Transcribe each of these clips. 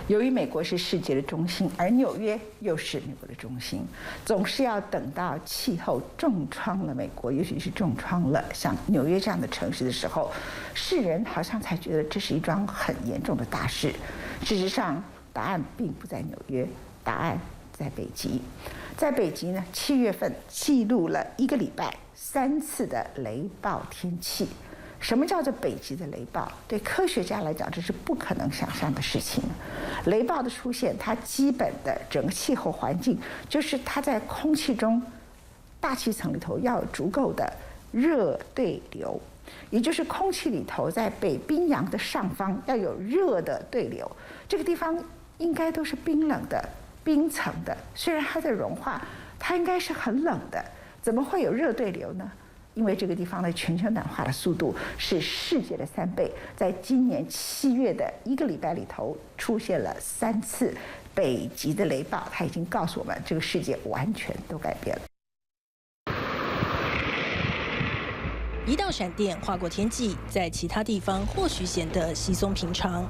由于美国是世界的中心，而纽约又是美国的中心，总是要等到气候重创了美国，尤其是重创了像纽约这样的城市的时候，世人好像才觉得这是一桩很严重的大事。事实上，答案并不在纽约，答案在北极。在北极呢，7月份记录了1个礼拜3次的雷暴天气。什么叫做北极的雷暴？对科学家来讲，这是不可能想象的事情。雷暴的出现，它基本的整个气候环境就是它在空气中、大气层里头要有足够的热对流，也就是空气里头在北冰洋的上方要有热的对流。这个地方应该都是冰冷的、冰层的，虽然它在融化，它应该是很冷的，怎么会有热对流呢？因为这个地方的全球暖化的速度是世界的3倍，在今年7月的1个礼拜里头出现了3次北极的雷暴，它已经告诉我们，这个世界完全都改变了。一道闪电划过天际，在其他地方或许显得稀松平常，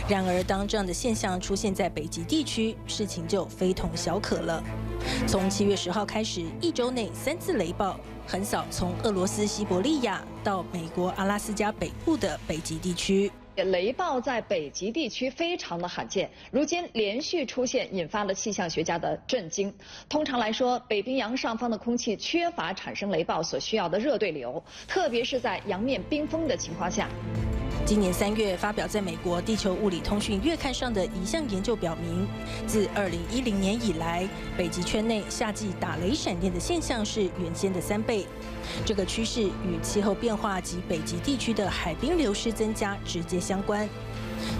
然而当这样的现象出现在北极地区，事情就非同小可了。从7月10号开始，1周内3次雷暴，横扫从俄罗斯西伯利亚到美国阿拉斯加北部的北极地区。雷暴在北极地区非常的罕见，如今连续出现，引发了气象学家的震惊。通常来说，北冰洋上方的空气缺乏产生雷暴所需要的热对流，特别是在洋面冰封的情况下。今年3月发表在美国《地球物理通讯月刊》上的一项研究表明，自2010年以来，北极圈内夏季打雷闪电的现象是原先的3倍。这个趋势与气候变化及北极地区的海冰流失增加直接相关。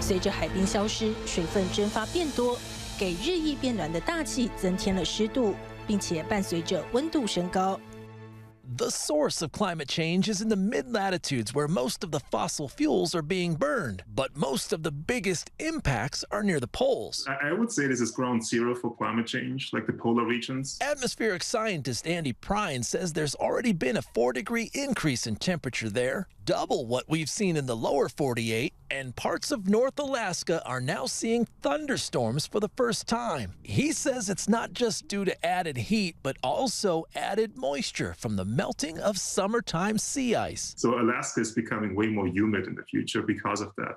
随着海冰消失，水分蒸发变多，给日益变暖的大气增添了湿度，并且伴随着温度升高。The source of climate change is in the mid-latitudes where most of the fossil fuels are being burned, but most of the biggest impacts are near the poles. I would say this is ground zero for climate change, like the polar regions. Atmospheric scientist Andy Prine says there's already been a 4-degree increase in temperature there, double what we've seen in the lower 48, and parts of North Alaska are now seeing thunderstorms for the first time. He says it's not just due to added heat, but also added moisture from the melting of summertime sea ice. So Alaska is becoming way more humid in the future because of that.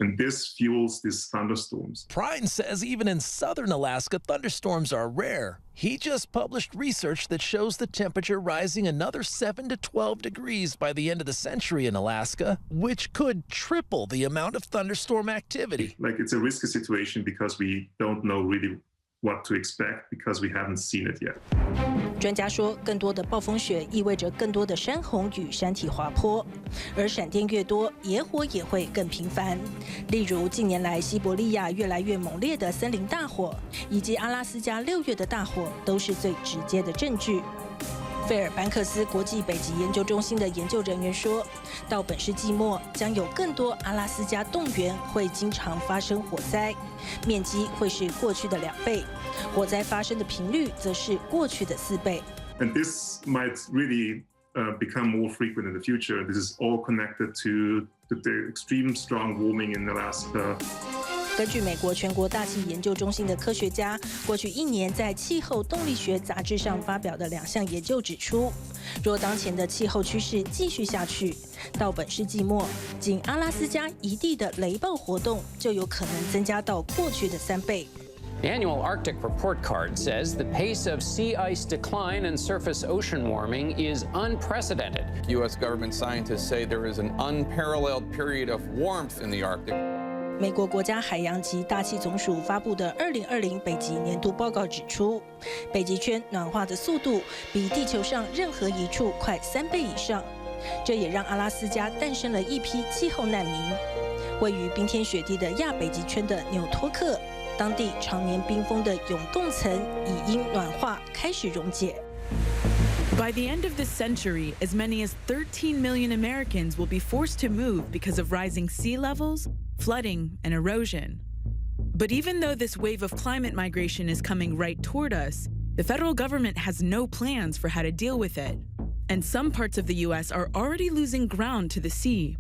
And this fuels these thunderstorms. Prine says even in southern Alaska, thunderstorms are rare. He just published research that shows the temperature rising another 7 to 12 degrees by the end of the century in Alaska, which could triple the amount of thunderstorm activity. Like it's a risky situation because we don't know really what to expect because we haven't seen it yet. 专家说，更多的暴风雪意味着更多的山洪与山体滑坡，而闪电越多，野火也会更频繁。例如，近年来西伯利亚越来越猛烈的森林大火，以及阿拉斯加6月的大火，都是最直接的证据。费尔班克斯国际北极研究中心的研究人员说，到本世纪末，将有更多阿拉斯加冻原会经常发生火灾，面积会是过去的2倍，火灾发生的频率则是过去的4倍。And this might really become more frequent in the future. This is all connected to the extreme strong warming in Alaska. 根据美国全国大气研究中心的科学家，过去1年在《气候动力学》杂志上发表的2项研究指出，若当前的气候趋势继续下去，到本世纪末，仅阿拉斯加一地的雷暴活动就有可能增加到过去的3倍。The annual Arctic report card says the pace of sea ice decline and surface ocean warming is unprecedented. U.S. government scientists say there is an unparalleled period of warmth in the Arctic. 美国国家海洋及大气总署发布的2020北极年度报告指出，北极圈暖化的速度比地球上任何一处快3倍以上，这也让阿拉斯加诞生了一批气候难民。位于冰天雪地的亚北极圈的纽托克，当地常年冰封的永冻层已因暖化开始溶解。By the end of this century, as many as 13 million Americans will be forced to move because of rising sea levels, flooding, and erosion. But even though this wave of climate migration is coming right toward us, the federal government has no plans for how to deal with it. And some parts of the U.S. are already losing ground to the sea.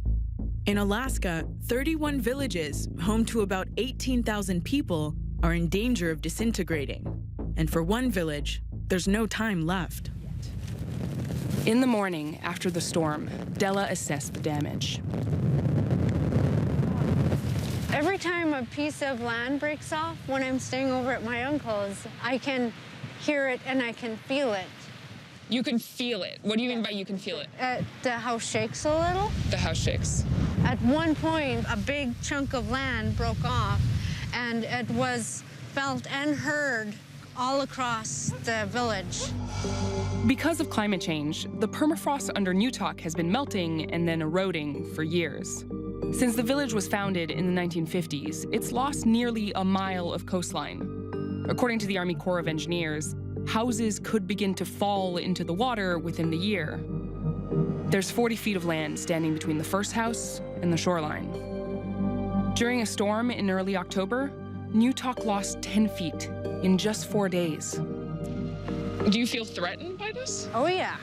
In Alaska, 31 villages, home to about 18,000 people, are in danger of disintegrating. And for one village, there's no time left. In the morning after the storm, Della assessed the damage. Every time a piece of land breaks off when I'm staying over at my uncle's, I can hear it and I can feel it. You can feel it. What do you mean by you can feel it? The house shakes a little. The house shakes. At one point, a big chunk of land broke off, and it was felt and heard all across the village. Because of climate change, the permafrost under Newtok has been melting and then eroding for years. Since the village was founded in the 1950s, it's lost nearly a mile of coastline. According to the Army Corps of Engineers, houses could begin to fall into the water within the year. There's 40 feet of land standing between the first house and the shoreline. During a storm in early October, Newtok lost 10 feet in just 4 days. Do you feel threatened by this? Oh, yeah.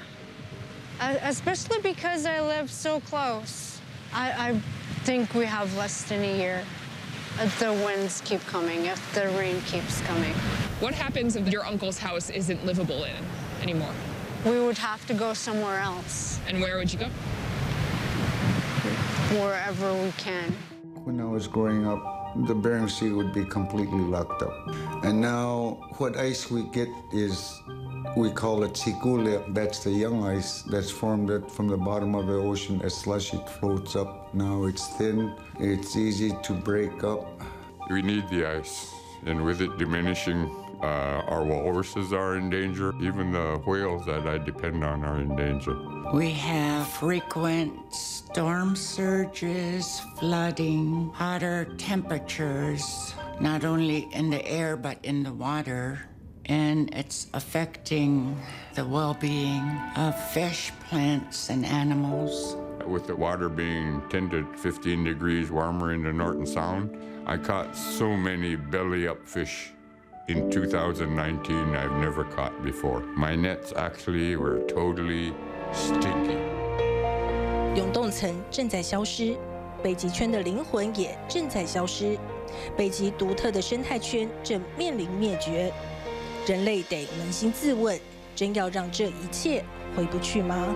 Especially because I live so close. I think we have less than a year if the winds keep coming, if the rain keeps coming. What happens if your uncle's house isn't livable anymore? We would have to go somewhere else. And where would you go? Wherever we can. When I was growing up, the Bering Sea would be completely locked up. And now what ice we get is, we call it sikule. That's the young ice that's formed from the bottom of the ocean as slush. It floats up. Now it's thin. It's easy to break up. We need the ice, and with it diminishing, our walruses are in danger. Even the whales that I depend on are in danger. We have frequent storm surges, flooding, hotter temperatures, not only in the air but in the water. And it's affecting the well-being of fish, plants, and animals. With the water being 10 to 15 degrees warmer in the Norton Sound, I caught so many belly-up fish in 2019 I've never caught before. My nets actually were totally stinky. 永冻层正在消失，北极圈的灵魂也正在消失，北极独特的生态圈正面临灭绝。人类得扪心自问，真要让这一切回不去吗？